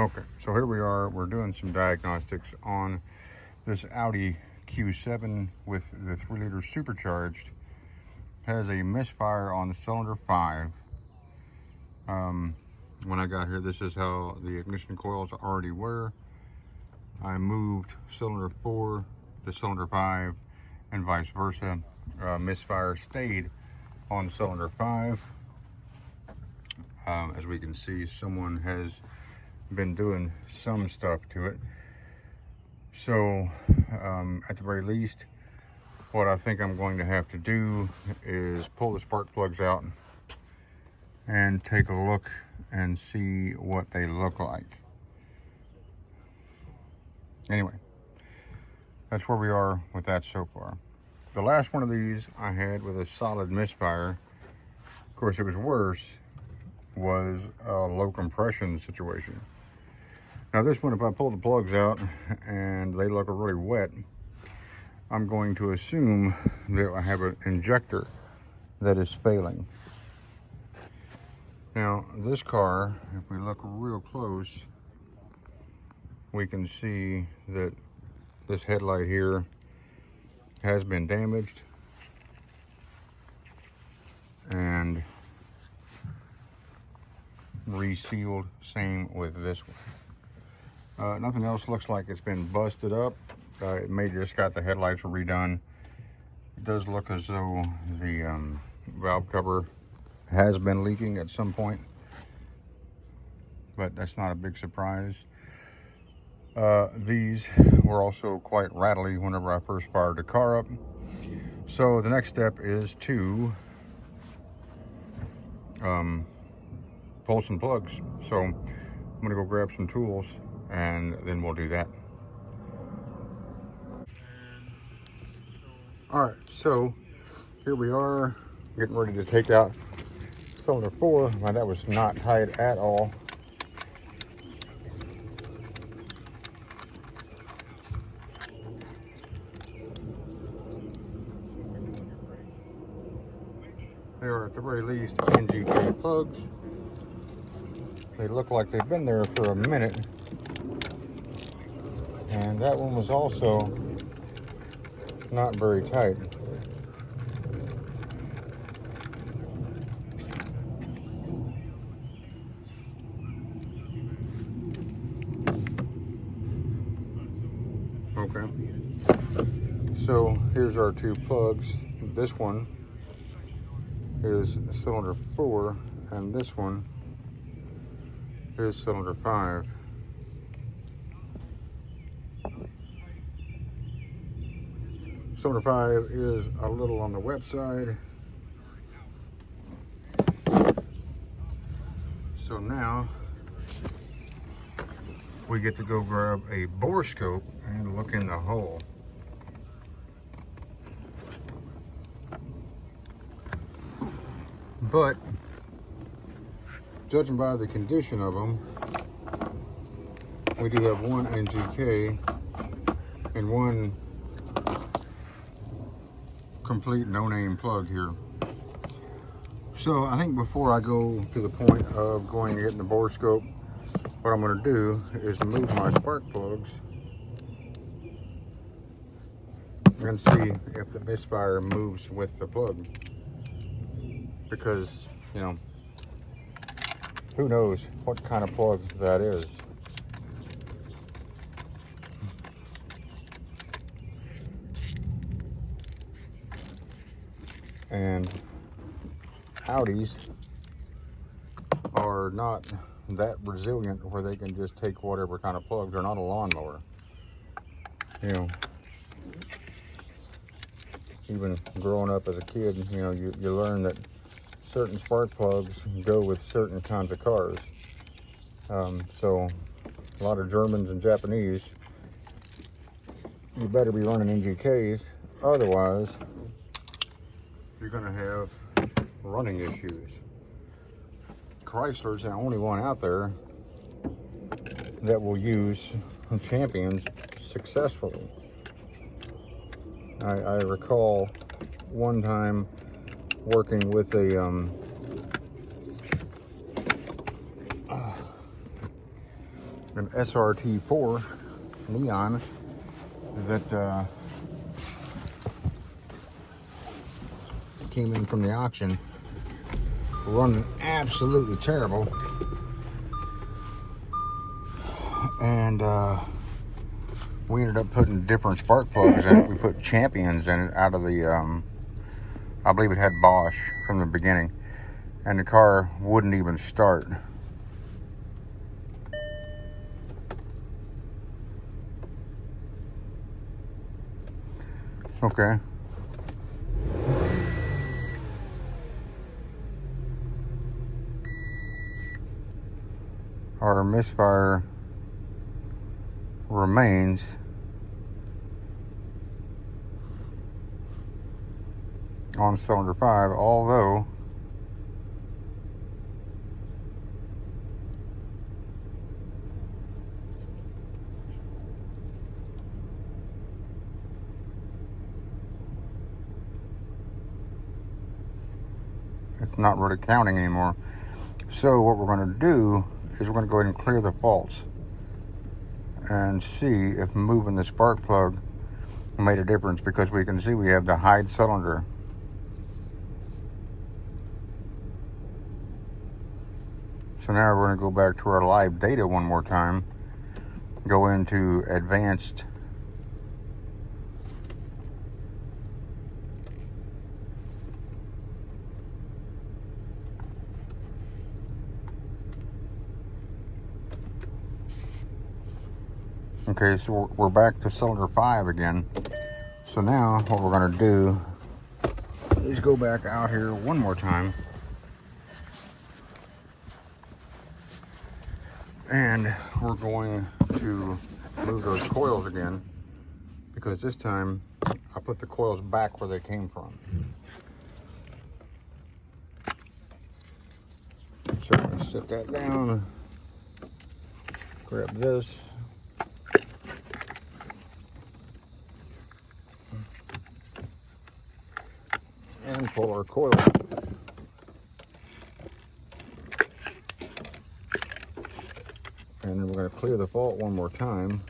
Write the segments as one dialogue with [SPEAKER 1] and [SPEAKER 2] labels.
[SPEAKER 1] Okay, so here we are. We're doing some diagnostics on this Audi Q7 with the 3-liter supercharged. Has a misfire on cylinder 5. When I got here, this is how the ignition coils already were. I moved cylinder 4 to cylinder 5 and vice versa. Misfire stayed on cylinder 5. As we can see, someone has been doing some stuff to it. So at the very least, what I think I'm going to have to do is pull the spark plugs out and take a look and see what they look like. Anyway, that's where we are with that so far. The last one of these I had with a solid misfire, of course it was worse, was a low compression situation. Now this one, if I pull the plugs out and they look really wet, I'm going to assume that I have an injector that is failing. Now this car, if we look real close, we can see that this headlight here has been damaged, and resealed. Same with this one. Nothing else looks like it's been busted up. It may just got the headlights redone. It does look as though the valve cover has been leaking at some point, but that's not a big surprise. These were also quite rattly whenever I first fired the car up. So the next step is to pull some plugs. So I'm gonna go grab some tools and then we'll do that. All right, so here we are getting ready to take out cylinder 4. Now that was not tight at all. They are at the very least NGK plugs. They look like they've been there for a minute. And that one was also not very tight. Okay. So here's our two plugs. This one is cylinder 4 and this one is cylinder 5. Cylinder 5 is a little on the wet side. So now we get to go grab a bore scope and look in the hole. But judging by the condition of them, we do have one NGK and one complete no-name plug here. So I think before I go to the point of going and getting the bore scope, what I'm going to do is move my spark plugs and see if the misfire moves with the plug. Because, you know, who knows what kind of plug that is. And Audis are not that resilient where they can just take whatever kind of plug. They're not a lawnmower. You know, even growing up as a kid, you know, you learn that certain spark plugs go with certain kinds of cars. So a lot of Germans and Japanese, you better be running NGKs, otherwise you're gonna have running issues. Chrysler's the only one out there that will use Champions successfully. I recall one time working with a an SRT4 neon that came in from the auction, running absolutely terrible. And we ended up putting different spark plugs in it. We put Champions in it out of the, I believe it had Bosch from the beginning, and the car wouldn't even start. Okay. Our Misfire remains on cylinder 5, although it's not really counting anymore. So what we're going to do is we're going to go ahead and clear the faults and see if moving the spark plug made a difference, because we can see we have the hide cylinder. So now we're going to go back to our live data one more time, go into advanced, okay, so we're back to cylinder 5 again. So now what we're going to do is go back out here one more time, and we're going to move those coils again, because this time I put the coils back where they came from. So I'm going to set that down, grab this, and pull our coil. And then we're going to clear the fault one more time.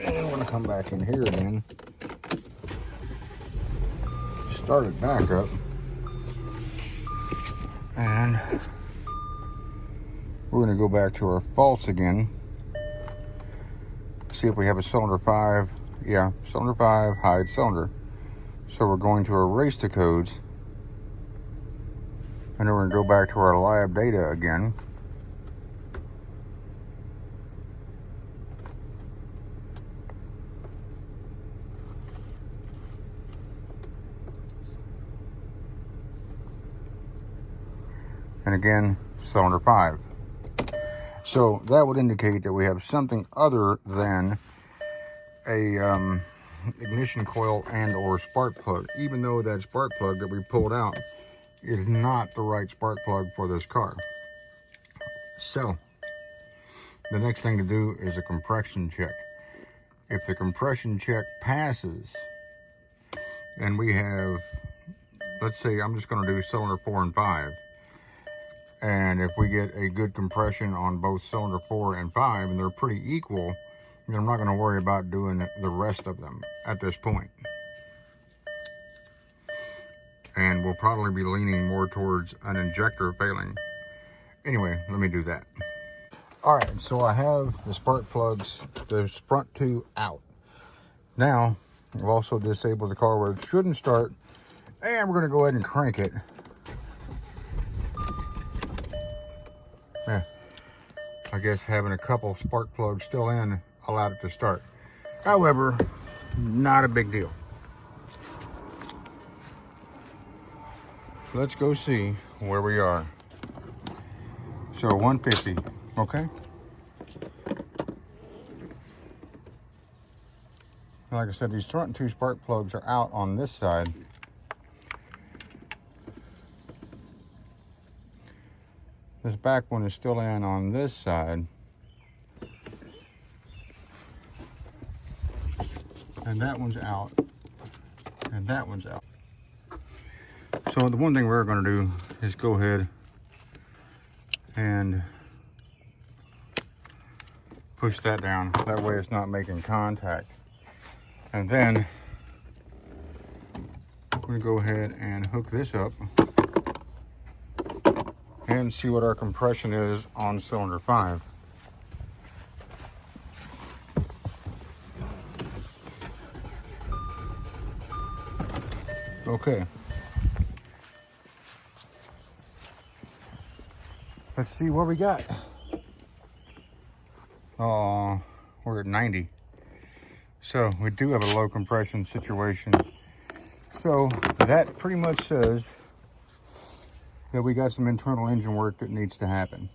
[SPEAKER 1] And I'm going to come back in here again. Start it back up. And we're going to go back to our faults again. See if we have a cylinder 5. Yeah, cylinder 5, hide cylinder. So we're going to erase the codes. And then we're going to go back to our lab data again. And again, cylinder 5. So that would indicate that we have something other than a ignition coil and or spark plug, even though that spark plug that we pulled out is not the right spark plug for this car. So the next thing to do is a compression check. If the compression check passes, and we have, let's say I'm just going to do cylinder 4 and 5, and if we get a good compression on both cylinder 4 and 5 and they're pretty equal, then I'm not going to worry about doing the rest of them at this point. And we'll probably be leaning more towards an injector failing. Anyway, let me do that. All right, so I have the spark plugs, the front 2 out. Now, I've also disabled the car where it shouldn't start, and we're going to go ahead and crank it. Yeah, I guess having a couple spark plugs still in allowed it to start. However, not a big deal. Let's go see where we are. So 150, okay? Like I said, these front 2 spark plugs are out on this side. This back one is still in on this side. And that one's out. And that one's out. So the one thing we're going to do is go ahead and push that down. That way it's not making contact. And then we're going to go ahead and hook this up and see what our compression is on cylinder 5. Okay. Let's see what we got. Oh, we're at 90. So we do have a low compression situation. So that pretty much says that we got some internal engine work that needs to happen.